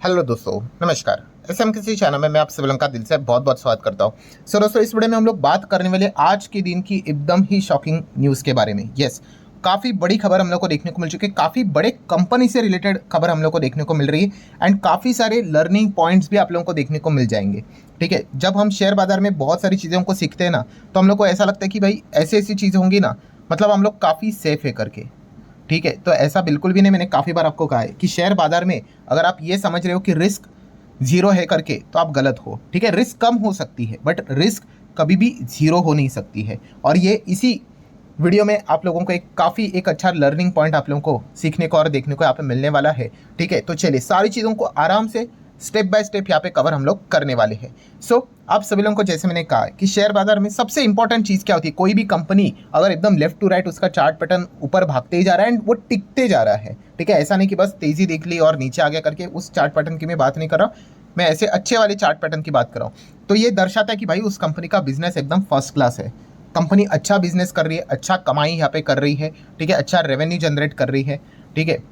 Hello दोस्तों, नमस्कार। SM किसी चैनल में मैं आप सभी लोगों का दिल से बहुत बहुत स्वागत करता हूं। सो दोस्तों, इस वीडियो में हम लोग बात करने वाले आज के दिन की एकदम ही शॉकिंग न्यूज़ के बारे में। यस, काफ़ी बड़ी खबर हम लोग को देखने को मिल चुकी है, काफ़ी बड़े कंपनी से रिलेटेड खबर हम लोग को देखने को मिल रही है एंड काफ़ी सारे लर्निंग पॉइंट्स भी आप लोगों को देखने को मिल जाएंगे। ठीक है, जब हम शेयर बाजार में बहुत सारी चीज़ों को सीखते हैं ना, तो हम लोग को ऐसा लगता है कि भाई ऐसी ऐसी चीज़ होंगी ना, मतलब हम लोग काफ़ी सेफ है करके। ठीक है, तो ऐसा बिल्कुल भी नहीं। मैंने काफ़ी बार आपको कहा है कि शेयर बाजार में अगर आप ये समझ रहे हो कि रिस्क जीरो है करके, तो आप गलत हो। ठीक है, रिस्क कम हो सकती है बट रिस्क कभी भी जीरो हो नहीं सकती है। और ये इसी वीडियो में आप लोगों को एक अच्छा लर्निंग पॉइंट आप लोगों को सीखने को और देखने को यहाँ पे मिलने वाला है। ठीक है, तो चलिए सारी चीज़ों को आराम से स्टेप बाय स्टेप यहाँ पे कवर हम लोग करने वाले हैं। सो आप सभी लोगों को, जैसे मैंने कहा कि शेयर बाजार में सबसे इंपॉर्टेंट चीज़ क्या होती है, कोई भी कंपनी अगर एकदम लेफ्ट टू राइट उसका चार्ट पैटर्न ऊपर भागते ही जा रहा है एंड वो टिकते जा रहा है। ठीक है, ऐसा नहीं कि बस तेज़ी देख ली और नीचे आ गया करके, उस चार्ट पैटर्न की मैं बात नहीं कर रहा, मैं ऐसे अच्छे वाले चार्ट पैटर्न की बात कर रहा हूँ। तो ये दर्शाता है कि भाई उस कंपनी का बिजनेस एकदम फर्स्ट क्लास है, कंपनी अच्छा बिजनेस कर रही है, अच्छा कमाई यहाँ पे कर रही है। ठीक है, अच्छा रेवेन्यू जनरेट कर रही है। ठीक है,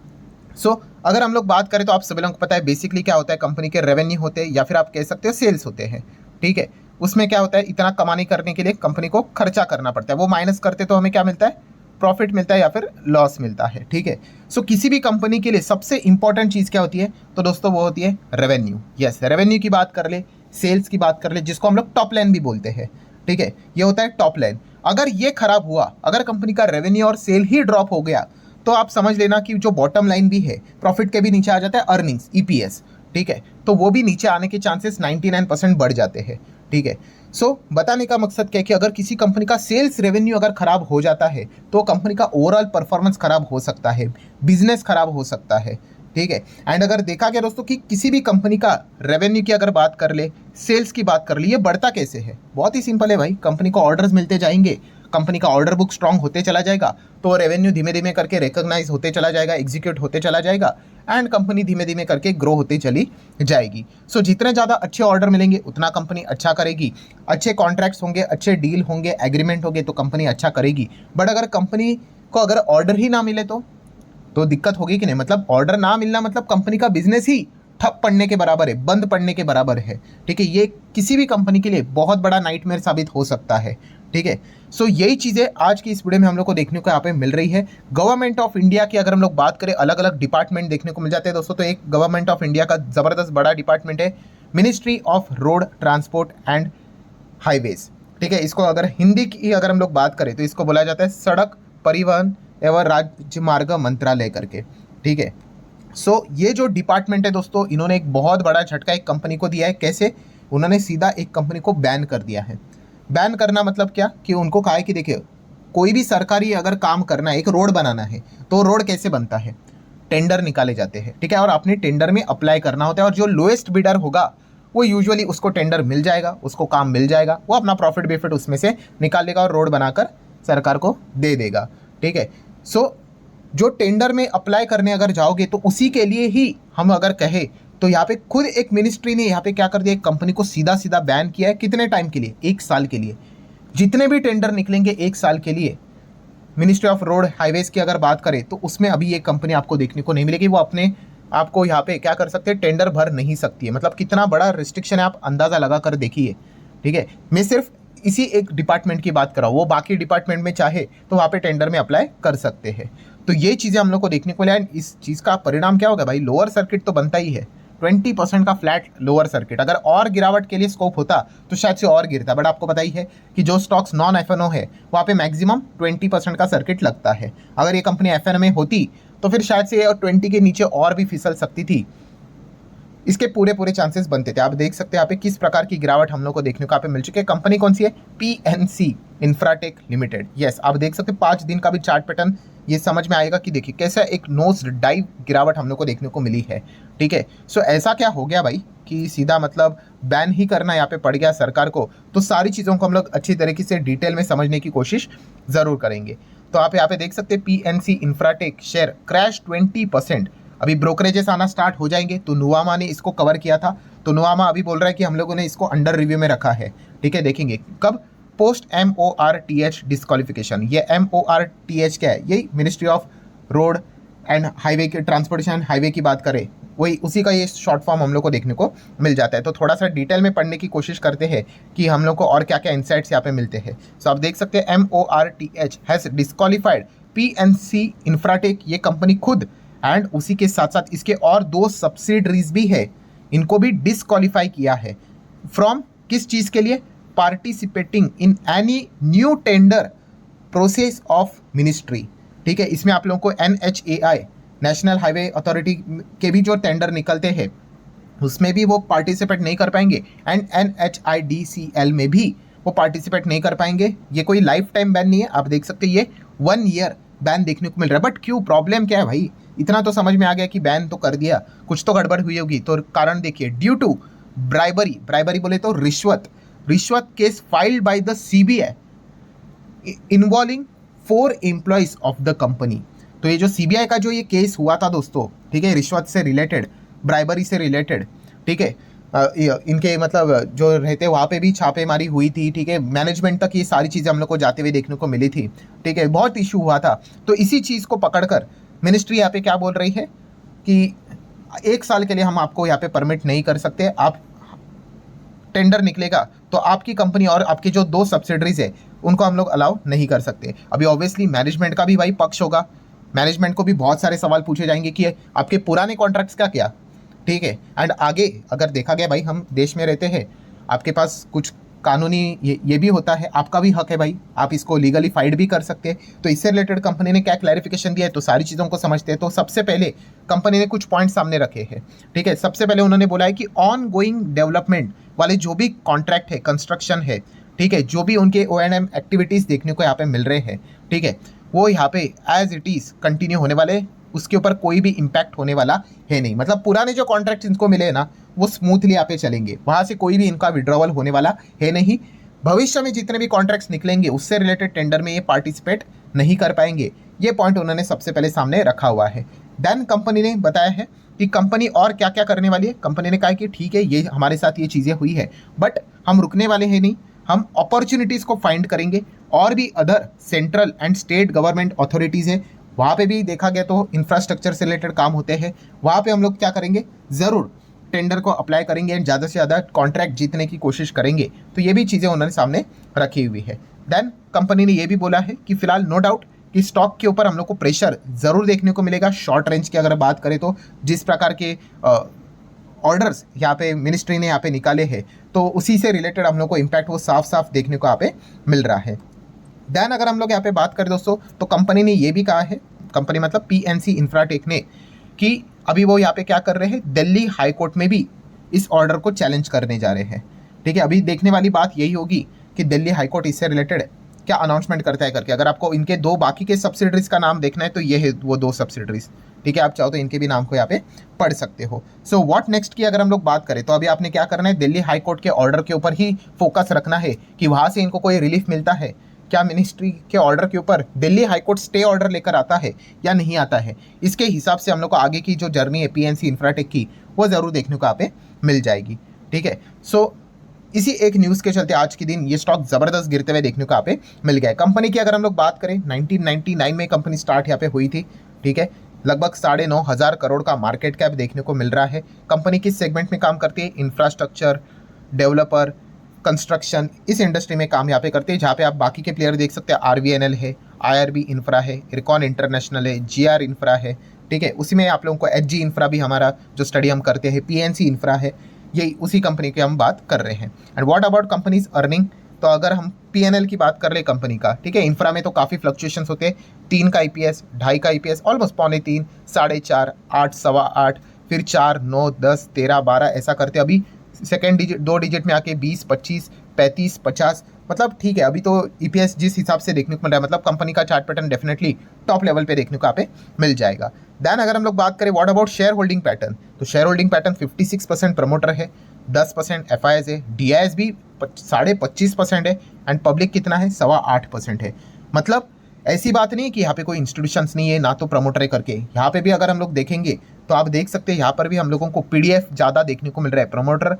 सो अगर हम लोग बात करें तो आप सभी लोगों को पता है बेसिकली क्या होता है, कंपनी के रेवेन्यू होते हैं या फिर आप कह सकते हो सेल्स होते हैं। ठीक है, उसमें क्या होता है, इतना कमाने करने के लिए कंपनी को खर्चा करना पड़ता है, वो माइनस करते तो हमें क्या मिलता है, प्रॉफिट मिलता है या फिर लॉस मिलता है। ठीक है, सो किसी भी कंपनी के लिए सबसे इंपॉर्टेंट चीज़ क्या होती है, तो दोस्तों वो होती है रेवेन्यू। यस, रेवेन्यू की बात कर ले, सेल्स की बात कर ले, जिसको हम लोग टॉप लाइन भी बोलते हैं। ठीक है, ये होता है टॉप लाइन। अगर ये खराब हुआ, अगर कंपनी का रेवेन्यू और सेल ही ड्रॉप हो गया, तो आप समझ लेना कि जो बॉटम लाइन भी है, प्रॉफिट के भी नीचे आ जाता है अर्निंग्स, ईपीएस। ठीक है, तो वो भी नीचे आने के चांसेस 99% बढ़ जाते हैं। ठीक है, सो बताने का मकसद क्या है कि अगर किसी कंपनी का सेल्स रेवेन्यू अगर खराब हो जाता है तो कंपनी का ओवरऑल परफॉर्मेंस खराब हो सकता है, बिजनेस खराब हो सकता है। ठीक है, एंड अगर देखा गया दोस्तों कि किसी भी कंपनी का रेवेन्यू की अगर बात कर ले, सेल्स की बात कर ले, ये बढ़ता कैसे है, बहुत ही सिंपल है भाई। कंपनी को ऑर्डर्स मिलते जाएंगे, कंपनी का ऑर्डर बुक स्ट्रांग होते चला जाएगा, तो रेवेन्यू धीमे धीमे करके रिकॉग्नाइज होते चला जाएगा, एग्जीक्यूट होते चला जाएगा एंड कंपनी धीमे धीमे करके ग्रो होते चली जाएगी। सो जितने ज़्यादा अच्छे ऑर्डर मिलेंगे उतना कंपनी अच्छा करेगी, अच्छे कॉन्ट्रैक्ट्स होंगे, अच्छे डील होंगे, एग्रीमेंट होंगे, तो कंपनी अच्छा करेगी। बट अगर कंपनी को अगर ऑर्डर ही ना मिले तो दिक्कत होगी कि नहीं, मतलब ऑर्डर ना मिलना मतलब कंपनी का बिजनेस ही ठप पड़ने के बराबर है, बंद पड़ने के बराबर है। ठीक है, ये किसी भी कंपनी के लिए बहुत बड़ा नाइटमेयर साबित हो सकता है। ठीक है, सो यही चीज़ें आज की इस वीडियो में हम लोग को देखने को यहाँ पे मिल रही है। गवर्नमेंट ऑफ इंडिया की अगर हम लोग बात करें, अलग अलग डिपार्टमेंट देखने को मिल जाते हैं दोस्तों। तो एक गवर्नमेंट ऑफ इंडिया का ज़बरदस्त बड़ा डिपार्टमेंट है, ministry of road transport and highways. ठीक है, इसको अगर हिंदी की अगर हम लोग बात करें तो इसको बोला जाता है सड़क परिवहन एवं राजमार्ग मंत्रालय करके। ठीक है, सो ये जो डिपार्टमेंट है दोस्तों, इन्होंने एक बहुत बड़ा झटका एक कंपनी को दिया है। कैसे, उन्होंने सीधा एक कंपनी को बैन कर दिया है। बैन करना मतलब क्या, कि उनको कहा है कि देखिए कोई भी सरकारी अगर काम करना है, एक रोड बनाना है, तो रोड कैसे बनता है, टेंडर निकाले जाते हैं। ठीक है, और अपने टेंडर में अप्लाई करना होता है और जो लोएस्ट बिडर होगा वो यूजुअली उसको टेंडर मिल जाएगा, उसको काम मिल जाएगा, वो अपना प्रॉफिट बेफिट उसमें से निकाल लेगा और रोड बनाकर सरकार को दे देगा। ठीक है, सो जो टेंडर में अप्लाई करने अगर जाओगे तो उसी के लिए ही हम अगर कहें तो यहाँ पे खुद एक मिनिस्ट्री ने यहाँ पे क्या कर दिया, एक कंपनी को सीधा सीधा बैन किया है। कितने टाइम के लिए, 1 साल के लिए। जितने भी टेंडर निकलेंगे 1 साल के लिए, मिनिस्ट्री ऑफ रोड हाईवेज की अगर बात करें तो उसमें अभी ये कंपनी आपको देखने को नहीं मिलेगी। वो अपने आपको यहाँ पे क्या कर सकते हैं, टेंडर भर नहीं सकती है। मतलब कितना बड़ा रिस्ट्रिक्शन है, आप अंदाज़ा लगा कर देखिए। ठीक है, मैं सिर्फ इसी एक डिपार्टमेंट की बात कर रहा हूँ, वो बाकी डिपार्टमेंट में चाहे तो वहाँ पे टेंडर में अप्लाई कर सकते हैं। तो ये चीज़ें हम लोग को देखने को मिला। इस चीज़ का परिणाम क्या होगा भाई, लोअर सर्किट तो बनता ही है, 20% का फ्लैट लोअर सर्किट। अगर और गिरावट के लिए स्कोप होता तो शायद से और गिरता, बट आपको पता ही है कि जो स्टॉक्स नॉन एफएनओ है वहाँ पे मैक्सिमम 20% का सर्किट लगता है। अगर ये कंपनी एफएनओ में होती तो फिर शायद से 20 के नीचे और भी फिसल सकती थी, इसके पूरे पूरे चांसेस बनते थे। आप देख सकते हैं यहाँ पे किस प्रकार की गिरावट हम लोग को देखने को यहाँ पे मिल चुकी है। कंपनी कौन सी है, पीएनसी इंफ्राटेक लिमिटेड। यस, आप देख सकते हैं 5 दिन का भी चार्ट पैटर्न, ये समझ में आएगा कि देखिए कैसा एक नोज डाइव गिरावट हम लोग को देखने को मिली है। ठीक है, सो ऐसा क्या हो गया भाई कि सीधा मतलब बैन ही करना यहाँ पे पड़ गया सरकार को। तो सारी चीज़ों को हम लोग अच्छी तरीके से डिटेल में समझने की कोशिश ज़रूर करेंगे। तो आप यहाँ पे देख सकते हैं पीएनसी इंफ्राटेक शेयर क्रैश 20%। अभी ब्रोकरेजेस आना स्टार्ट हो जाएंगे। तो नुवामा ने इसको कवर किया था, तो नुवामा अभी बोल रहा है कि हम लोगों ने इसको अंडर रिव्यू में रखा है। ठीक है, देखेंगे कब, पोस्ट MORTH डिस्क्वालिफिकेशन। ये MORTH क्या है, यही ministry of road and highway के ट्रांसपोर्टेशन हाईवे की बात करें वही उसी का ये शॉर्ट फॉर्म हम लोग को देखने को मिल जाता है। तो थोड़ा सा डिटेल में पढ़ने की कोशिश करते हैं कि हम लोग को और क्या क्या इंसाइट्स यहाँ पे मिलते हैं। सो आप देख सकते हैं MORTH has disqualified PNC Infratech, ये कंपनी खुद, एंड उसी के साथ साथ इसके और 2 सब्सिडरीज भी है, इनको भी डिस्क्वालीफाई किया है फ्रॉम किस चीज़ के लिए, participating in any new tender process of ministry. ठीक है, इसमें आप लोगों को NHAI नेशनल हाईवे अथॉरिटी के भी जो टेंडर निकलते हैं उसमें भी वो पार्टिसिपेट नहीं कर पाएंगे, एंड NHIDCL में भी वो पार्टिसिपेट नहीं कर पाएंगे। ये कोई लाइफ टाइम बैन नहीं है, आप देख सकते हैं ये 1 ईयर बैन देखने को मिल रहा है। बट क्यों, प्रॉब्लम क्या है भाई, इतना तो समझ में आ गया कि बैन तो कर दिया, कुछ तो गड़बड़ हुई होगी। तो कारण देखिए, ड्यू टू ब्राइबरी बोले तो रिश्वत case filed by the CBI involving 4 employees of the company. तो ये जो CBI का जो ये केस हुआ था दोस्तों, ठीक है, रिश्वत से रिलेटेड, ब्राइबरी से रिलेटेड, ठीक है, इनके मतलब जो रहते वहाँ पे भी छापेमारी हुई थी, ठीक है, मैनेजमेंट तक ये सारी चीज़ें हम लोग को जाते हुए देखने को मिली थी, ठीक है, बहुत इशू हुआ था। तो इसी चीज़ को पकड़कर मिनिस्ट्री यहाँ पे क्या बोल रही है कि 1 साल के लिए हम आपको यहाँ पे परमिट नहीं कर सकते, आप टेंडर निकलेगा तो आपकी कंपनी और आपके जो 2 सब्सिडरीज है उनको हम लोग अलाउ नहीं कर सकते। अभी ऑब्वियसली मैनेजमेंट का भी भाई पक्ष होगा, मैनेजमेंट को भी बहुत सारे सवाल पूछे जाएंगे कि आपके पुराने कॉन्ट्रैक्ट्स का क्या, ठीक है, एंड आगे अगर देखा गया भाई, हम देश में रहते हैं, आपके पास कुछ कानूनी ये भी होता है, आपका भी हक है भाई, आप इसको लीगली फाइट भी कर सकते हैं। तो इससे रिलेटेड कंपनी ने क्या क्लैरिफिकेशन दिया है, तो सारी चीज़ों को समझते हैं। तो सबसे पहले कंपनी ने कुछ पॉइंट सामने रखे हैं, ठीक है। सबसे पहले उन्होंने बोला है कि ऑन गोइंग डेवलपमेंट वाले जो भी कॉन्ट्रैक्ट है, कंस्ट्रक्शन है, ठीक है, जो भी उनके O&M एक्टिविटीज़ देखने को यहाँ पे मिल रहे हैं, ठीक है, वो यहाँ पे एज इट इज़ कंटिन्यू होने वाले, उसके ऊपर कोई भी इम्पैक्ट होने वाला है नहीं। मतलब पुराने जो कॉन्ट्रैक्ट इनको मिले हैं ना, वो स्मूथली यहाँ पे चलेंगे, वहाँ से कोई भी इनका विड्रॉवल होने वाला है नहीं। भविष्य में जितने भी कॉन्ट्रैक्ट्स निकलेंगे उससे रिलेटेड टेंडर में ये पार्टिसिपेट नहीं कर पाएंगे। ये पॉइंट उन्होंने सबसे पहले सामने रखा हुआ है। देन कंपनी ने बताया है कि कंपनी और क्या क्या करने वाली है। कंपनी ने कहा कि ठीक है, ये हमारे साथ ये चीज़ें हुई है, बट हम रुकने वाले हैं नहीं, हम अपॉर्चुनिटीज़ को फाइंड करेंगे। और भी other central and state government authorities है, वहाँ पे भी देखा गया तो इंफ्रास्ट्रक्चर से रिलेटेड काम होते हैं, वहाँ पे हम लोग क्या करेंगे, ज़रूर टेंडर को अप्लाई करेंगे एंड ज़्यादा से ज़्यादा कॉन्ट्रैक्ट जीतने की कोशिश करेंगे। तो ये भी चीज़ें उन्होंने सामने रखी हुई है। देन कंपनी ने ये भी बोला है कि फिलहाल नो डाउट कि स्टॉक के ऊपर हम लोग को प्रेशर ज़रूर देखने को मिलेगा। शॉर्ट रेंज की अगर बात करें तो जिस प्रकार के ऑर्डर्स यहाँ पे मिनिस्ट्री ने यहाँ पे निकाले हैं, तो उसी से रिलेटेड हम लोग को इम्पैक्ट वो साफ साफ देखने को यहाँ पे मिल रहा है। देन अगर हम लोग यहाँ पे बात करें दोस्तों, तो कंपनी ने ये भी कहा है, कंपनी मतलब PNC इंफ्राटेक ने, कि अभी वो यहाँ पे क्या कर रहे हैं, दिल्ली हाई कोर्ट में भी इस ऑर्डर को चैलेंज करने जा रहे हैं। ठीक है, अभी देखने वाली बात यही होगी कि दिल्ली हाई कोर्ट इससे रिलेटेड क्या अनाउंसमेंट करता है करके। अगर आपको इनके 2 बाकी के सब्सिडरीज का नाम देखना है तो ये है वो 2 सब्सिडरीज, ठीक है, आप चाहो तो इनके भी नाम को यहाँ पे पढ़ सकते हो। सो व्हाट नेक्स्ट की अगर हम लोग बात करें तो अभी आपने क्या करना है, दिल्ली हाई कोर्ट के ऑर्डर के ऊपर ही फोकस रखना है कि वहाँ से इनको कोई रिलीफ मिलता है क्या, मिनिस्ट्री के ऑर्डर के ऊपर Delhi high court stay order लेकर आता है या नहीं आता है। इसके हिसाब से हम लोग को आगे की जो जर्नी है PNC इंफ्राटेक की, वो ज़रूर देखने को यहाँ पे मिल जाएगी। ठीक है, सो इसी एक न्यूज़ के चलते आज के दिन ये स्टॉक ज़बरदस्त गिरते हुए देखने को यहाँ पे मिल गया है। कंपनी की अगर हम लोग बात करें, 1999 में कंपनी स्टार्ट यहाँ पे हुई थी, ठीक है, लगभग 9,500 करोड़ का मार्केट कैप देखने को मिल रहा है। कंपनी किस सेगमेंट में काम करती है, इंफ्रास्ट्रक्चर, डेवलपर, कंस्ट्रक्शन, इस इंडस्ट्री में काम यहाँ पे करते हैं, जहाँ पे आप बाकी के प्लेयर देख सकते हैं, RVNL है, IRB इंफ्रा है, इरकॉन इंटरनेशनल है, GR इंफ्रा है, ठीक है, उसी में आप लोगों को HG इंफ्रा भी हमारा जो स्टडी हम करते हैं, PNC इंफ्रा है, यही उसी कंपनी की हम बात कर रहे हैं। And what about companies earning, तो अगर हम PNL की बात कर ले कंपनी का, ठीक है, इंफ्रा में तो काफ़ी फ्लक्चुएशंस होते हैं, 3 का EPS, 2.5 का EPS, ऑलमोस्ट 3.25, 4.5, 8, 8.25, फिर 4, 9, 10, 13, 12 ऐसा करते, अभी सेकेंड डिजिट 2 डिजिट में आके 20, 25, 35, 50, मतलब ठीक है, अभी तो EPS जिस हिसाब से देखने को मिल रहा है, मतलब कंपनी का chart pattern definitely top level पे देखने को यहाँ पे मिल जाएगा। देन अगर हम लोग बात करें what about share holding pattern, तो शेयर होल्डिंग पैटर्न 56% प्रमोटर है, 10% FIS है, DIS भी 25.5% है, एंड पब्लिक कितना है, 8.25% है। मतलब ऐसी बात नहीं कि यहाँ पे कोई इंस्टीट्यूशंस नहीं है ना तो प्रमोटर है करके, यहाँ पे भी अगर हम लोग देखेंगे तो आप देख सकते हैं यहाँ पर भी हम लोगों को PDF ज़्यादा देखने को मिल रहा है, प्रमोटर,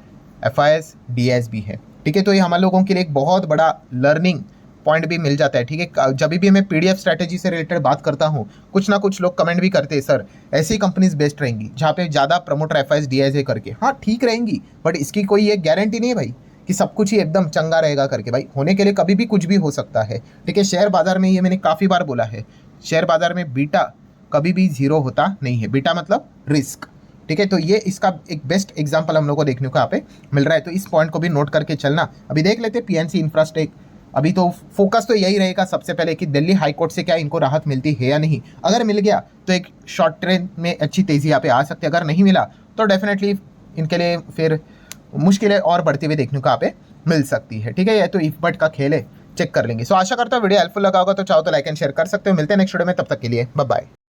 FIS, DIS भी है। ठीक है, तो ये हम लोगों के लिए एक बहुत बड़ा लर्निंग पॉइंट भी मिल जाता है, ठीक है। जब भी मैं पीडीएफ स्ट्रैटेजी से रिलेटेड बात करता हूँ, कुछ ना कुछ लोग कमेंट भी करते हैं सर ऐसी कंपनीज बेस्ट रहेंगी जहाँ पे ज़्यादा प्रमोटर एफआईएस डीआईजे करके। हाँ ठीक रहेंगी, बट इसकी कोई ये गारंटी नहीं है भाई कि सब कुछ ही एकदम चंगा रहेगा करके। भाई होने के लिए कभी भी कुछ भी हो सकता है, ठीक है। शेयर बाजार में ये मैंने काफ़ी बार बोला है, शेयर बाजार में बीटा कभी भी जीरो होता नहीं है। बीटा मतलब रिस्क, ठीक है। तो ये इसका एक बेस्ट एग्जांपल हम लोग को देखने को यहाँ पे मिल रहा है। तो इस पॉइंट को भी नोट करके चलना। अभी देख लेते पीएनसी इंफ्रास्टेक। अभी तो फोकस तो यही रहेगा सबसे पहले कि दिल्ली हाई कोर्ट से क्या इनको राहत मिलती है या नहीं। अगर मिल गया तो एक शॉर्ट ट्रेन में अच्छी तेज़ी यहाँ पे आ सकती है, अगर नहीं मिला तो डेफिनेटली इनके लिए फिर मुश्किलें और बढ़ती हुई देखने को यहाँ पे मिल सकती है, ठीक है। ये तो इफ बट का खेल है, चेक कर लेंगे। सो आशा करता हूँ वीडियो हेल्पफुल लगा होगा, तो चाहो तो लाइक एंड शेयर कर सकते हो। मिलते हैं नेक्स्ट वीडियो में, तब तक के लिए बाय बाय।